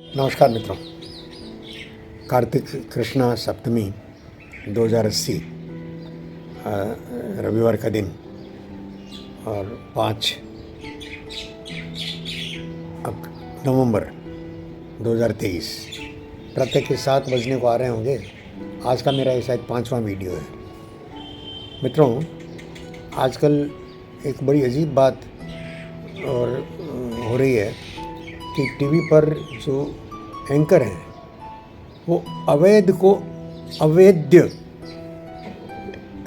नमस्कार मित्रों। कार्तिक कृष्णा सप्तमी 2080 रविवार का दिन और 5 नवंबर 2023 प्रातः के 7 बजने को आ रहे होंगे। आज का मेरा ये शायद 5वां वीडियो है। मित्रों, आजकल एक बड़ी अजीब बात और हो रही है कि टीवी पर जो एंकर हैं वो अवैध को अवैध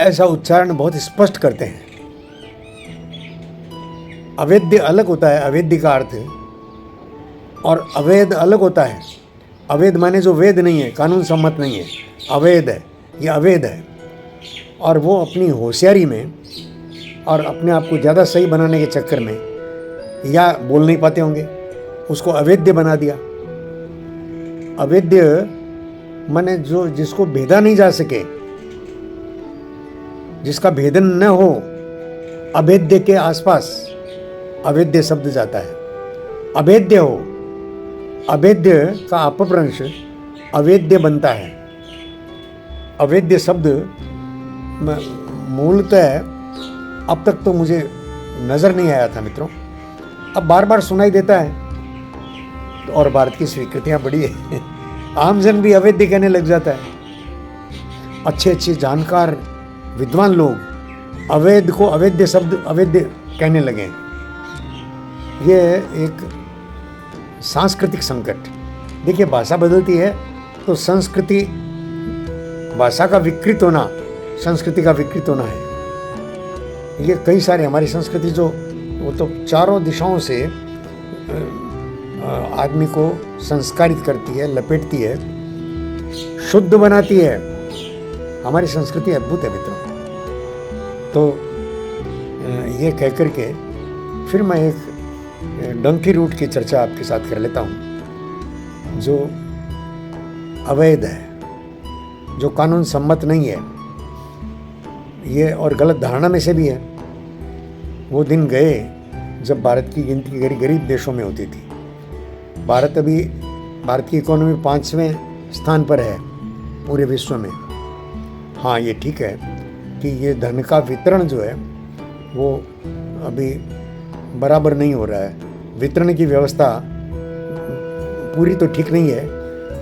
ऐसा उच्चारण बहुत स्पष्ट करते हैं। अवैध अलग होता है, अवैध का अर्थ, और अवैध अलग होता है। अवैध माने जो वेद नहीं है, कानून सम्मत नहीं है, अवैध है, ये अवैध है। और वो अपनी होशियारी में और अपने आप को ज़्यादा सही बनाने के चक्कर में या बोल नहीं पाते होंगे, उसको अवैध बना दिया। अवैध माने जो जिसको भेदा नहीं जा सके, जिसका भेदन न हो, अभेद्य के आसपास अवैध शब्द जाता है। अभेद्य हो, अभेद्य का अपभ्रंश अवैध बनता है। अवैध शब्द मूलतः अब तक तो मुझे नज़र नहीं आया था मित्रों, अब बार बार सुनाई देता है। और भारत की स्वीकृतियाँ बड़ी है, आमजन भी अवैध कहने लग जाता है। अच्छे अच्छे जानकार विद्वान लोग अवैध को अवैध शब्द अवैध कहने लगे। ये एक सांस्कृतिक संकट। देखिए, भाषा बदलती है तो संस्कृति, भाषा का विकृत होना संस्कृति का विकृत होना है। ये कई सारे हमारी संस्कृति जो वो तो चारों दिशाओं से आदमी को संस्कारित करती है, लपेटती है, शुद्ध बनाती है। हमारी संस्कृति अद्भुत है मित्रों। तो ये कह कर के फिर मैं एक डंकी रूट की चर्चा आपके साथ कर लेता हूँ, जो अवैध है, जो कानून सम्मत नहीं है, ये और गलत धारणा में से भी है। वो दिन गए जब भारत की गिनती गरीब देशों में होती थी। भारत की इकोनॉमी 5वें स्थान पर है पूरे विश्व में। हाँ, ये ठीक है कि ये धन का वितरण जो है वो अभी बराबर नहीं हो रहा है। वितरण की व्यवस्था पूरी तो ठीक नहीं है,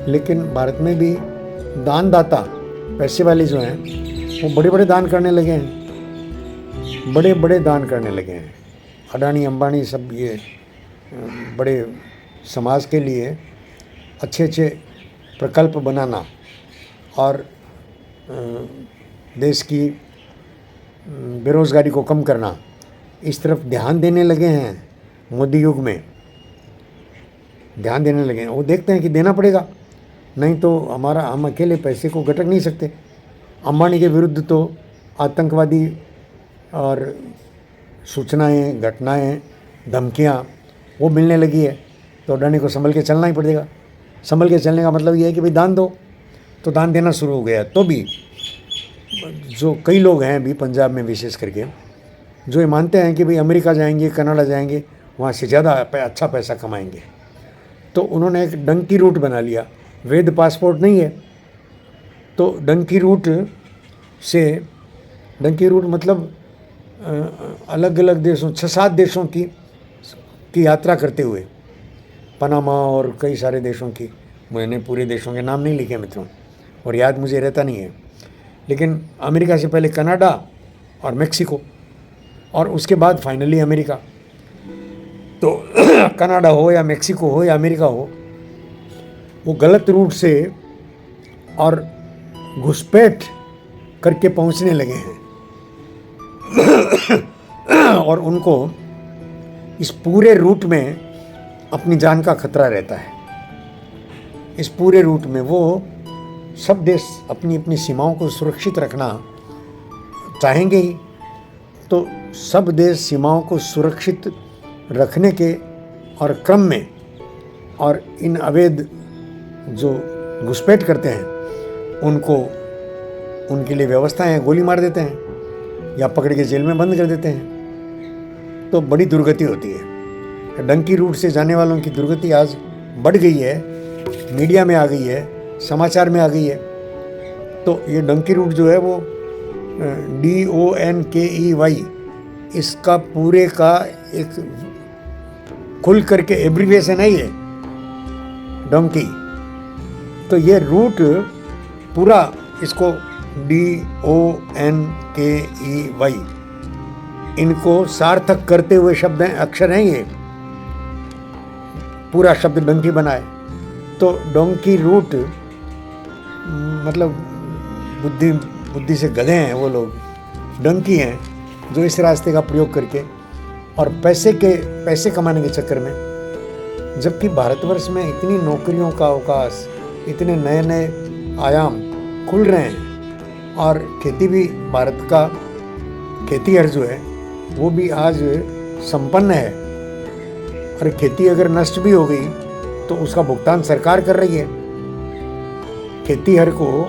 लेकिन भारत में भी दानदाता, पैसे वाले जो हैं, वो बड़े बड़े दान करने लगे हैं, बड़े बड़े दान करने लगे हैं। अडानी अंबानी सब ये बड़े समाज के लिए अच्छे अच्छे प्रकल्प बनाना और देश की बेरोज़गारी को कम करना, इस तरफ ध्यान देने लगे हैं। मोदी युग में ध्यान देने लगे हैं। वो देखते हैं कि देना पड़ेगा, नहीं तो हम अकेले पैसे को गटक नहीं सकते। अंबानी के विरुद्ध तो आतंकवादी और सूचनाएं, घटनाएं, धमकियां वो मिलने लगी है, तो अडानी को संभल के चलना ही पड़ेगा। संभल के चलने का मतलब ये है कि भाई दान दो, तो दान देना शुरू हो गया। तो भी जो कई लोग हैं अभी पंजाब में विशेष करके, जो ये मानते हैं कि भाई अमेरिका जाएंगे, कनाडा जाएंगे, वहाँ से ज़्यादा अच्छा पैसा कमाएंगे, तो उन्होंने एक डंकी रूट बना लिया। वैध पासपोर्ट नहीं है, तो डंकी रूट मतलब अलग अलग देशों, 6-7 देशों की यात्रा करते हुए, पनामा और कई सारे देशों की, मैंने पूरे देशों के नाम नहीं लिखे मित्रों और याद मुझे रहता नहीं है, लेकिन अमेरिका से पहले कनाडा और मेक्सिको और उसके बाद फाइनली अमेरिका। तो कनाडा हो या मेक्सिको हो या अमेरिका हो, वो गलत रूट से और घुसपैठ करके पहुंचने लगे हैं। और उनको इस पूरे रूट में अपनी जान का खतरा रहता है। इस पूरे रूट में वो सब देश अपनी अपनी सीमाओं को सुरक्षित रखना चाहेंगे ही, तो सब देश सीमाओं को सुरक्षित रखने के और क्रम में और इन अवैध जो घुसपैठ करते हैं उनको, उनके लिए व्यवस्थाएं हैं, गोली मार देते हैं या पकड़ के जेल में बंद कर देते हैं। तो बड़ी दुर्गति होती है। डंकी रूट से जाने वालों की दुर्गति आज बढ़ गई है, मीडिया में आ गई है, समाचार में आ गई है। तो ये डंकी रूट जो है वो DONKEY, इसका पूरे का एक खुल करके एब्रीविएशन है ये डोंकी। तो ये रूट पूरा इसको DONKEY, इनको सार्थक करते हुए शब्द हैं, अक्षर हैं ये, पूरा शब्द डंकी बना है। तो डोंकी रूट मतलब बुद्धि से गधे हैं वो लोग, डंकी हैं जो इस रास्ते का प्रयोग करके और पैसे कमाने के चक्कर में, जबकि भारतवर्ष में इतनी नौकरियों का अवकाश, इतने नए नए आयाम खुल रहे हैं और खेती भी, भारत का खेतीहर जो है वो भी आज संपन्न है। और खेती अगर नष्ट भी हो गई तो उसका भुगतान सरकार कर रही है। खेतीहर को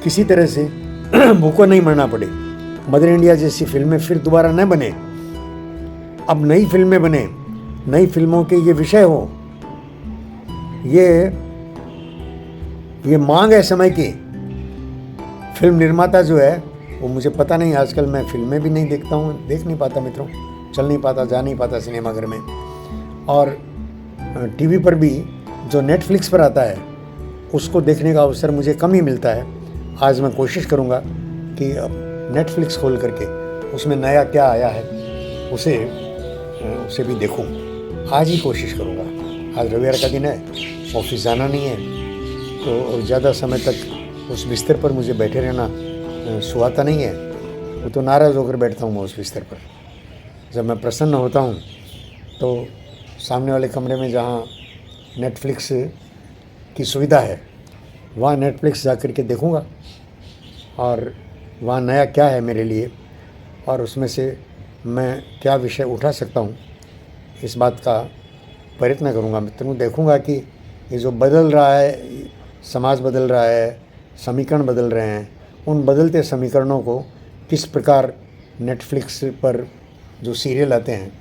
किसी तरह से भूखों नहीं मरना पड़े। मदर इंडिया जैसी फिल्में फिर दोबारा न बने, अब नई फिल्में बने, नई फिल्मों के ये विषय हो, ये मांग है समय की। फिल्म निर्माता जो है वो, मुझे पता नहीं, आजकल मैं फिल्में भी नहीं देखता हूँ, देख नहीं पाता मित्रों, चल नहीं पाता, जा नहीं पाता सिनेमाघर में, और टीवी पर भी जो नेटफ्लिक्स पर आता है उसको देखने का अवसर मुझे कम ही मिलता है। आज मैं कोशिश करूँगा कि अब नेटफ्लिक्स खोल करके उसमें नया क्या आया है उसे भी देखूं। आज ही कोशिश करूँगा। आज रविवार का दिन है, ऑफिस जाना नहीं है, तो ज़्यादा समय तक उस बिस्तर पर मुझे बैठे रहना सुहाता नहीं है। वो तो नाराज़ होकर बैठता हूँ मैं उस बिस्तर पर। जब मैं प्रसन्न होता हूँ तो सामने वाले कमरे में जहाँ नेटफ्लिक्स की सुविधा है वहाँ नेटफ्लिक्स जा कर के देखूँगा और वहाँ नया क्या है मेरे लिए और उसमें से मैं क्या विषय उठा सकता हूँ, इस बात का प्रयत्न करूँगा मित्रों। देखूँगा कि ये जो बदल रहा है, समाज बदल रहा है, समीकरण बदल रहे हैं, उन बदलते समीकरणों को किस प्रकार नेटफ्लिक्स पर जो सीरियल आते हैं,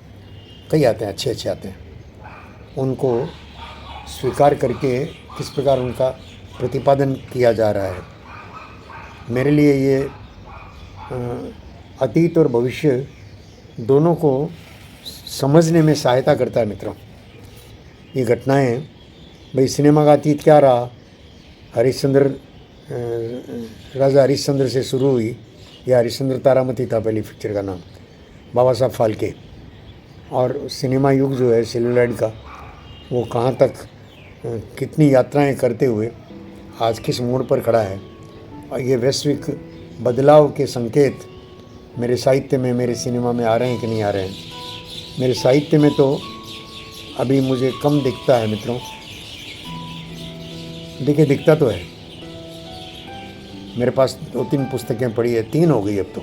कई आते हैं, अच्छे आते हैं, उनको स्वीकार करके किस प्रकार उनका प्रतिपादन किया जा रहा है। मेरे लिए ये अतीत और भविष्य दोनों को समझने में सहायता करता है मित्रों। ये घटनाएं, भाई सिनेमा का अतीत क्या रहा, हरिश्चंद्र, राजा हरिश्चंद्र से शुरू हुई, या हरिश्चंद्र तारामती था पहली पिक्चर का नाम, बाबा साहब फाल्के, और सिनेमा युग जो है सेलुलॉइड का, वो कहाँ तक कितनी यात्राएं करते हुए आज किस मोड़ पर खड़ा है। और ये वैश्विक बदलाव के संकेत मेरे साहित्य में, मेरे सिनेमा में आ रहे हैं कि नहीं आ रहे हैं। मेरे साहित्य में तो अभी मुझे कम दिखता है मित्रों। देखिए, दिखता तो है, मेरे पास 2-3 पुस्तकें पढ़ी है, 3 हो गई अब तो,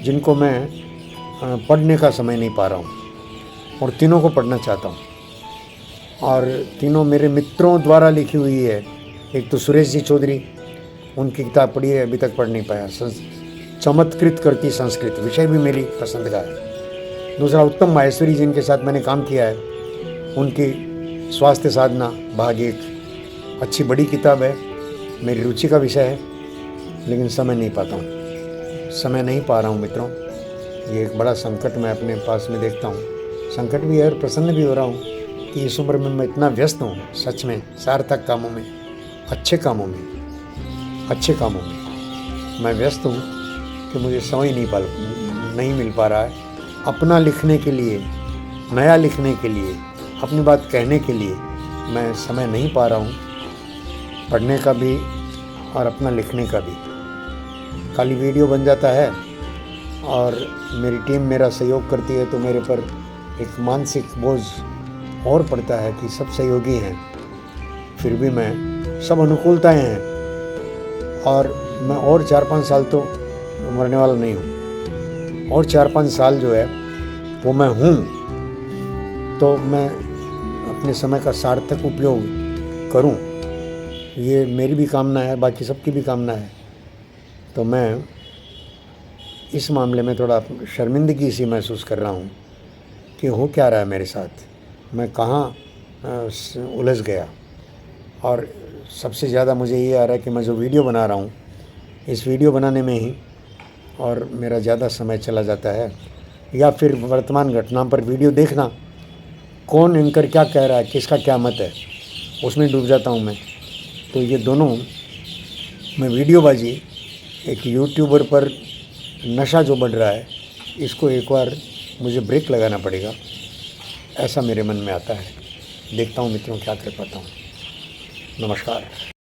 जिनको मैं पढ़ने का समय नहीं पा रहा हूँ, और तीनों को पढ़ना चाहता हूँ। और तीनों मेरे मित्रों द्वारा लिखी हुई है। एक तो सुरेश जी चौधरी, उनकी किताब पढ़ी है, अभी तक पढ़ नहीं पाया, चमत्कृत करती संस्कृत, विषय भी मेरी पसंद का है। दूसरा उत्तम माहेश्वरी जिनके साथ मैंने काम किया है, उनकी स्वास्थ्य साधना भाग 1, अच्छी बड़ी किताब है, मेरी रुचि का विषय है, लेकिन समय नहीं पाता हूँ, समय नहीं पा रहा हूँ मित्रों। ये एक बड़ा संकट मैं अपने पास में देखता हूँ। संकट भी है और प्रसन्न भी हो रहा हूँ कि इस उम्र में मैं इतना व्यस्त हूँ, सच में सार्थक कामों में, अच्छे कामों में मैं व्यस्त हूँ कि मुझे समय नहीं मिल पा रहा है अपना लिखने के लिए, नया लिखने के लिए, अपनी बात कहने के लिए। मैं समय नहीं पा रहा हूँ, पढ़ने का भी और अपना लिखने का भी। खाली वीडियो बन जाता है और मेरी टीम मेरा सहयोग करती है, तो मेरे पर एक मानसिक बोझ और पड़ता है कि सब सहयोगी हैं, फिर भी मैं, सब अनुकूलताएं हैं, और मैं और 4-5 साल तो मरने वाला नहीं हूँ, और 4-5 साल जो है वो मैं हूँ, तो मैं अपने समय का सार्थक उपयोग करूँ, ये मेरी भी कामना है, बाकी सबकी भी कामना है। तो मैं इस मामले में थोड़ा शर्मिंदगी सी महसूस कर रहा हूँ कि हो क्या रहा है मेरे साथ, मैं कहाँ उलझ गया। और सबसे ज़्यादा मुझे ये आ रहा है कि मैं जो वीडियो बना रहा हूँ, इस वीडियो बनाने में ही और मेरा ज़्यादा समय चला जाता है, या फिर वर्तमान घटना पर वीडियो देखना, कौन एंकर क्या कह रहा है, किसका क्या मत है, उसमें डूब जाता हूँ मैं। तो ये दोनों, मैं वीडियोबाजी, एक यूट्यूबर पर नशा जो बढ़ रहा है, इसको एक बार मुझे ब्रेक लगाना पड़ेगा, ऐसा मेरे मन में आता है। देखता हूँ मित्रों क्या कर पाता हूँ। नमस्कार।